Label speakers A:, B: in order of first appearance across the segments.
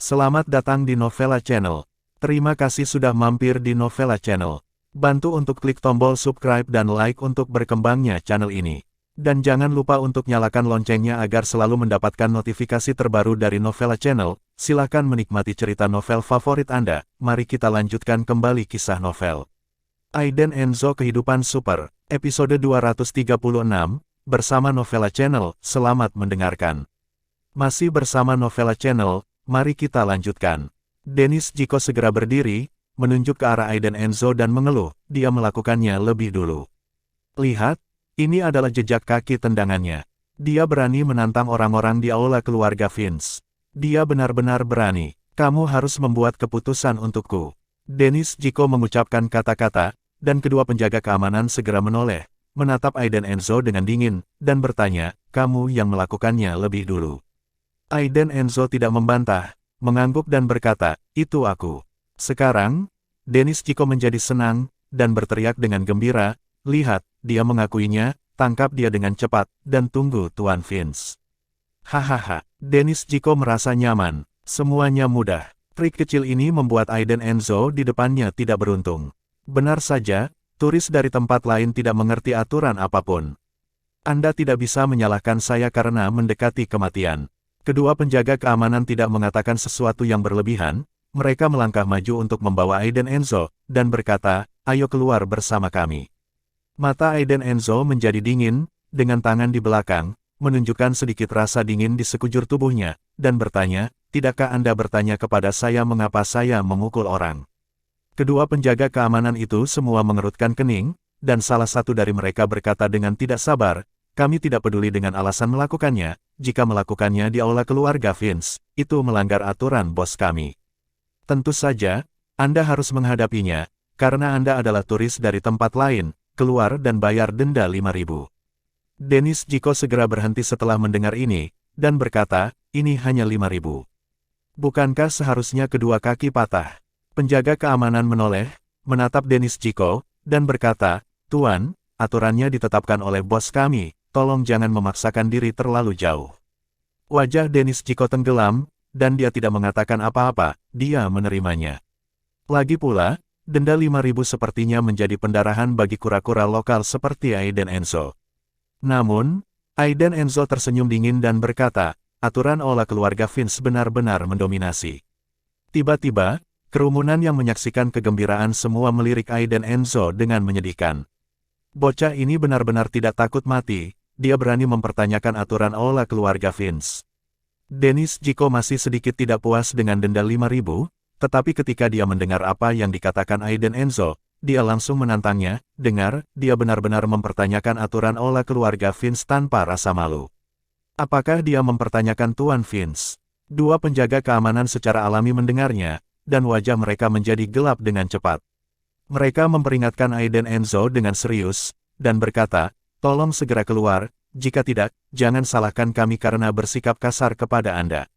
A: Selamat datang di Novella Channel. Terima kasih sudah mampir di Novella Channel. Bantu untuk klik tombol subscribe dan like untuk berkembangnya channel ini. Dan jangan lupa untuk nyalakan loncengnya agar selalu mendapatkan notifikasi terbaru dari Novella Channel. Silakan menikmati cerita novel favorit Anda. Mari kita lanjutkan kembali kisah novel Aiden Enzo Kehidupan Super, episode 236, bersama Novella Channel. Selamat mendengarkan. Masih bersama Novella Channel. Mari kita lanjutkan. Dennis Jiko segera berdiri, menunjuk ke arah Aiden Enzo dan mengeluh, dia melakukannya lebih dulu. Lihat, ini adalah jejak kaki tendangannya. Dia berani menantang orang-orang di aula keluarga Vince. Dia benar-benar berani. Kamu harus membuat keputusan untukku. Dennis Jiko mengucapkan kata-kata, dan kedua penjaga keamanan segera menoleh, menatap Aiden Enzo dengan dingin, dan bertanya, kamu yang melakukannya lebih dulu. Aiden Enzo tidak membantah, mengangguk dan berkata, itu aku. Sekarang, Dennis Jiko menjadi senang, dan berteriak dengan gembira, lihat, dia mengakuinya, tangkap dia dengan cepat, dan tunggu Tuan Vince. Hahaha, Dennis Jiko merasa nyaman, semuanya mudah. Trik kecil ini membuat Aiden Enzo di depannya tidak beruntung. Benar saja, turis dari tempat lain tidak mengerti aturan apapun. Anda tidak bisa menyalahkan saya karena mendekati kematian. Kedua penjaga keamanan tidak mengatakan sesuatu yang berlebihan, mereka melangkah maju untuk membawa Aiden Enzo, dan berkata, ayo keluar bersama kami. Mata Aiden Enzo menjadi dingin, dengan tangan di belakang, menunjukkan sedikit rasa dingin di sekujur tubuhnya, dan bertanya, tidakkah Anda bertanya kepada saya mengapa saya memukul orang? Kedua penjaga keamanan itu semua mengerutkan kening, dan salah satu dari mereka berkata dengan tidak sabar, kami tidak peduli dengan alasan melakukannya, jika melakukannya di aula keluarga Vince, itu melanggar aturan bos kami. Tentu saja, Anda harus menghadapinya, karena Anda adalah turis dari tempat lain, keluar dan bayar denda 5.000. Dennis Jiko segera berhenti setelah mendengar ini, dan berkata, ini hanya 5.000. Bukankah seharusnya kedua kaki patah? Penjaga keamanan menoleh, menatap Dennis Jiko, dan berkata, Tuan, aturannya ditetapkan oleh bos kami. Tolong jangan memaksakan diri terlalu jauh. Wajah Dennis Jiko tenggelam, dan dia tidak mengatakan apa-apa, dia menerimanya. Lagi pula, denda 5.000 sepertinya menjadi pendarahan bagi kura-kura lokal seperti Aiden Enzo. Namun, Aiden Enzo tersenyum dingin dan berkata, aturan aula keluarga Vince benar-benar mendominasi. Tiba-tiba, kerumunan yang menyaksikan kegembiraan semua melirik Aiden Enzo dengan menyedihkan. Bocah ini benar-benar tidak takut mati. Dia berani mempertanyakan aturan aula keluarga Vince. Dennis Jiko masih sedikit tidak puas dengan denda 5.000, tetapi ketika dia mendengar apa yang dikatakan Aiden Enzo, dia langsung menantangnya, dengar, dia benar-benar mempertanyakan aturan aula keluarga Vince tanpa rasa malu. Apakah dia mempertanyakan Tuan Vince? Dua penjaga keamanan secara alami mendengarnya, dan wajah mereka menjadi gelap dengan cepat. Mereka memperingatkan Aiden Enzo dengan serius, dan berkata, tolong segera keluar, jika tidak, jangan salahkan kami karena bersikap kasar kepada Anda.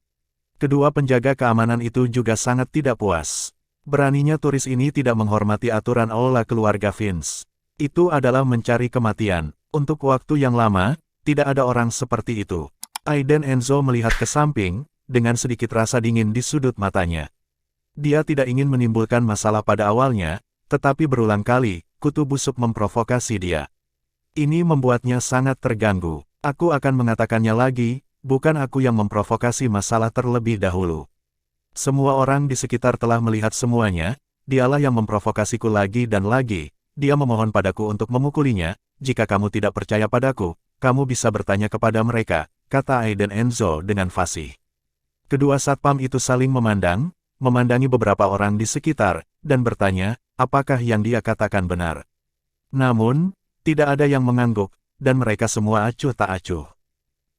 A: Kedua penjaga keamanan itu juga sangat tidak puas. Beraninya turis ini tidak menghormati aturan aula keluarga Vince. Itu adalah mencari kematian. Untuk waktu yang lama, tidak ada orang seperti itu. Aiden Enzo melihat ke samping, dengan sedikit rasa dingin di sudut matanya. Dia tidak ingin menimbulkan masalah pada awalnya, tetapi berulang kali, kutu busuk memprovokasi dia. Ini membuatnya sangat terganggu. Aku akan mengatakannya lagi, bukan aku yang memprovokasi masalah terlebih dahulu. Semua orang di sekitar telah melihat semuanya, dialah yang memprovokasiku lagi dan lagi, dia memohon padaku untuk memukulinya, jika kamu tidak percaya padaku, kamu bisa bertanya kepada mereka, kata Aiden Enzo dengan fasih. Kedua satpam itu saling memandang, memandangi beberapa orang di sekitar, dan bertanya, apakah yang dia katakan benar. Namun, tidak ada yang mengangguk, dan mereka semua acuh tak acuh.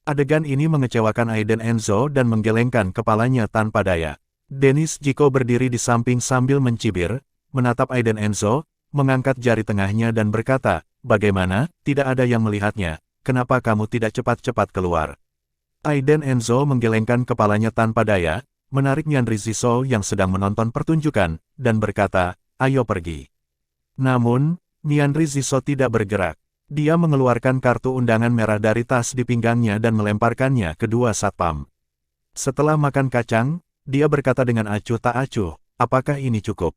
A: Adegan ini mengecewakan Aiden Enzo dan menggelengkan kepalanya tanpa daya. Dennis Jiko berdiri di samping sambil mencibir, menatap Aiden Enzo, mengangkat jari tengahnya dan berkata, bagaimana, tidak ada yang melihatnya, kenapa kamu tidak cepat-cepat keluar? Aiden Enzo menggelengkan kepalanya tanpa daya, menarik Nyan Rizzo yang sedang menonton pertunjukan, dan berkata, ayo pergi. Namun, Mianri Ziso tidak bergerak. Dia mengeluarkan kartu undangan merah dari tas di pinggangnya dan melemparkannya ke dua satpam. Setelah makan kacang, dia berkata dengan acuh tak acuh, apakah ini cukup?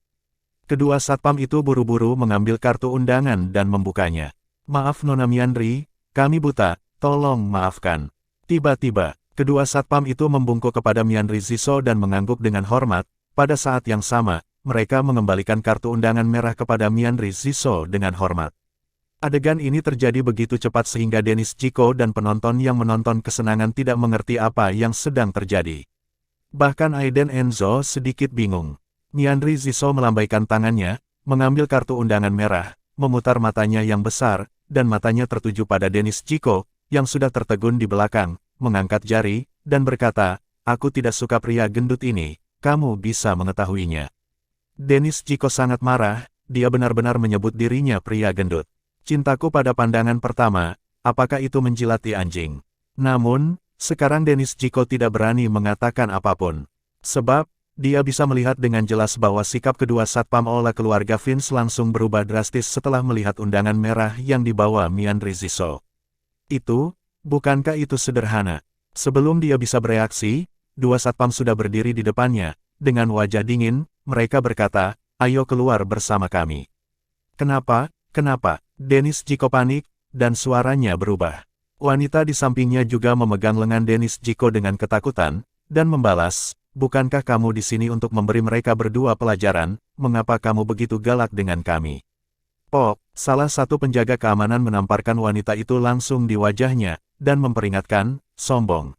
A: Kedua satpam itu buru-buru mengambil kartu undangan dan membukanya. Maaf Nona Mianri, kami buta, tolong maafkan. Tiba-tiba, kedua satpam itu membungkuk kepada Mianri Ziso dan mengangguk dengan hormat. Pada saat yang sama, mereka mengembalikan kartu undangan merah kepada Mianri Ziso dengan hormat. Adegan ini terjadi begitu cepat sehingga Dennis Jiko dan penonton yang menonton kesenangan tidak mengerti apa yang sedang terjadi. Bahkan Aiden Enzo sedikit bingung. Mianri Ziso melambaikan tangannya, mengambil kartu undangan merah, memutar matanya yang besar, dan matanya tertuju pada Dennis Jiko, yang sudah tertegun di belakang, mengangkat jari, dan berkata, aku tidak suka pria gendut ini, kamu bisa mengetahuinya. Dennis Jiko sangat marah, dia benar-benar menyebut dirinya pria gendut. Cintaku pada pandangan pertama, apakah itu menjilati anjing? Namun, sekarang Dennis Jiko tidak berani mengatakan apapun. Sebab, dia bisa melihat dengan jelas bahwa sikap kedua satpam olah keluarga Vince langsung berubah drastis setelah melihat undangan merah yang dibawa Mianri Ziso. Bukankah itu sederhana? Sebelum dia bisa bereaksi, dua satpam sudah berdiri di depannya. Dengan wajah dingin, mereka berkata, ayo keluar bersama kami. Kenapa? Dennis Jiko panik, dan suaranya berubah. Wanita di sampingnya juga memegang lengan Dennis Jiko dengan ketakutan, dan membalas, bukankah kamu di sini untuk memberi mereka berdua pelajaran, mengapa kamu begitu galak dengan kami? Pop, salah satu penjaga keamanan menamparkan wanita itu langsung di wajahnya, dan memperingatkan, sombong.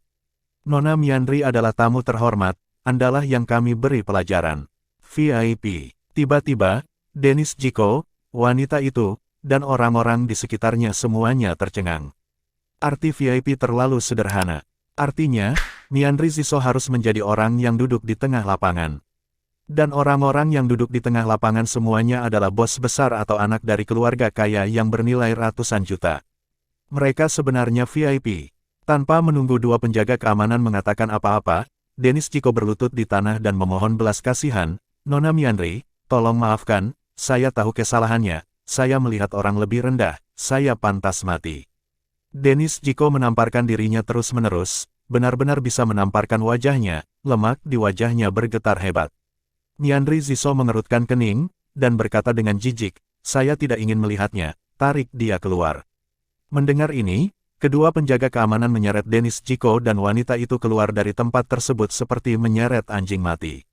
A: Nona Mianri adalah tamu terhormat, Andalah yang kami beri pelajaran. VIP. Tiba-tiba, Dennis Jiko, wanita itu, dan orang-orang di sekitarnya semuanya tercengang. Arti VIP terlalu sederhana. Artinya, Mianri Ziso harus menjadi orang yang duduk di tengah lapangan. Dan orang-orang yang duduk di tengah lapangan semuanya adalah bos besar atau anak dari keluarga kaya yang bernilai ratusan juta. Mereka sebenarnya VIP. Tanpa menunggu dua penjaga keamanan mengatakan apa-apa, Dennis Jiko berlutut di tanah dan memohon belas kasihan, Nona Mianri, tolong maafkan, saya tahu kesalahannya, saya melihat orang lebih rendah, saya pantas mati. Dennis Jiko menamparkan dirinya terus-menerus, benar-benar bisa menamparkan wajahnya, lemak di wajahnya bergetar hebat. Mianri Ziso mengerutkan kening, dan berkata dengan jijik, saya tidak ingin melihatnya, tarik dia keluar. Mendengar ini, kedua penjaga keamanan menyeret Dennis Jiko dan wanita itu keluar dari tempat tersebut seperti menyeret anjing mati.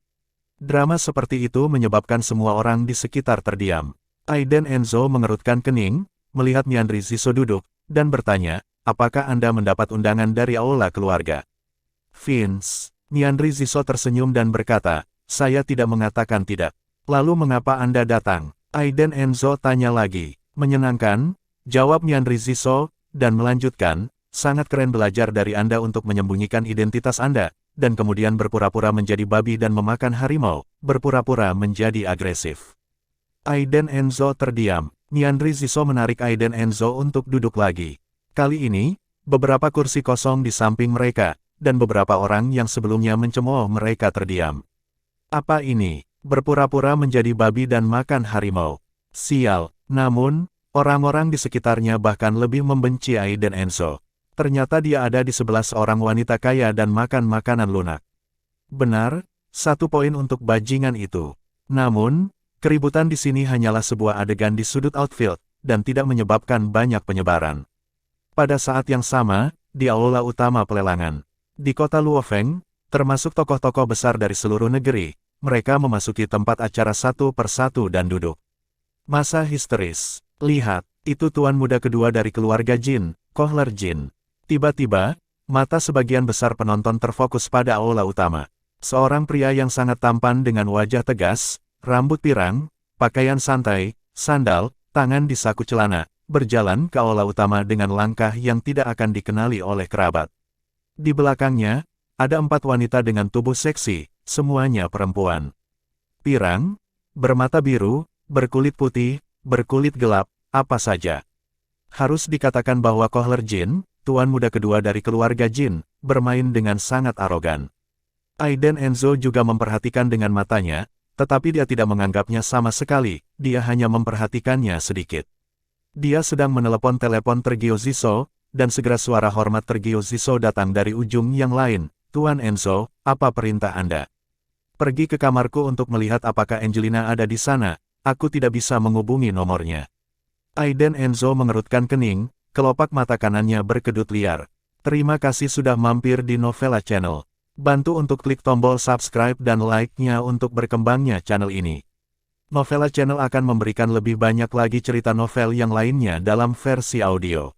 A: Drama seperti itu menyebabkan semua orang di sekitar terdiam. Aiden Enzo mengerutkan kening, melihat Mianri Ziso duduk, dan bertanya, apakah Anda mendapat undangan dari aula keluarga? Vince. Mianri Ziso tersenyum dan berkata, saya tidak mengatakan tidak. Lalu mengapa Anda datang? Aiden Enzo tanya lagi. Menyenangkan, jawab Mianri Ziso, dan melanjutkan, sangat keren belajar dari Anda untuk menyembunyikan identitas Anda, dan kemudian berpura-pura menjadi babi dan memakan harimau, berpura-pura menjadi agresif. Aiden Enzo terdiam. Mianri Ziso menarik Aiden Enzo untuk duduk lagi. Kali ini, beberapa kursi kosong di samping mereka, dan beberapa orang yang sebelumnya mencemooh mereka terdiam. Apa ini? Berpura-pura menjadi babi dan makan harimau. Sial. Namun, orang-orang di sekitarnya bahkan lebih membenci Aiden Enzo. Ternyata dia ada di sebelah seorang wanita kaya dan makan makanan lunak. Benar, 1 poin untuk bajingan itu. Namun, keributan di sini hanyalah sebuah adegan di sudut outfield, dan tidak menyebabkan banyak penyebaran. Pada saat yang sama, di aula utama pelelangan, di kota Luofeng, termasuk tokoh-tokoh besar dari seluruh negeri, mereka memasuki tempat acara satu persatu dan duduk. Masa histeris. Lihat, itu tuan muda kedua dari keluarga Jin, Kohler Jin. Tiba-tiba, mata sebagian besar penonton terfokus pada aula utama. Seorang pria yang sangat tampan dengan wajah tegas, rambut pirang, pakaian santai, sandal, tangan di saku celana, berjalan ke aula utama dengan langkah yang tidak akan dikenali oleh kerabat. Di belakangnya, ada 4 wanita dengan tubuh seksi, semuanya perempuan. Pirang, bermata biru, berkulit putih, berkulit gelap, apa saja. Harus dikatakan bahwa Kohler Jin, tuan muda kedua dari keluarga Jin, bermain dengan sangat arogan. Aiden Enzo juga memperhatikan dengan matanya, tetapi dia tidak menganggapnya sama sekali, dia hanya memperhatikannya sedikit. Dia sedang menelepon telepon Tergio Ziso, dan segera suara hormat Tergio Ziso datang dari ujung yang lain. Tuan Enzo, apa perintah Anda? Pergi ke kamarku untuk melihat apakah Angelina ada di sana, aku tidak bisa menghubungi nomornya. Aiden Enzo mengerutkan kening, kelopak mata kanannya berkedut liar. Terima kasih sudah mampir di Novella Channel. Bantu untuk klik tombol subscribe dan like-nya untuk berkembangnya channel ini. Novella Channel akan memberikan lebih banyak lagi cerita novel yang lainnya dalam versi audio.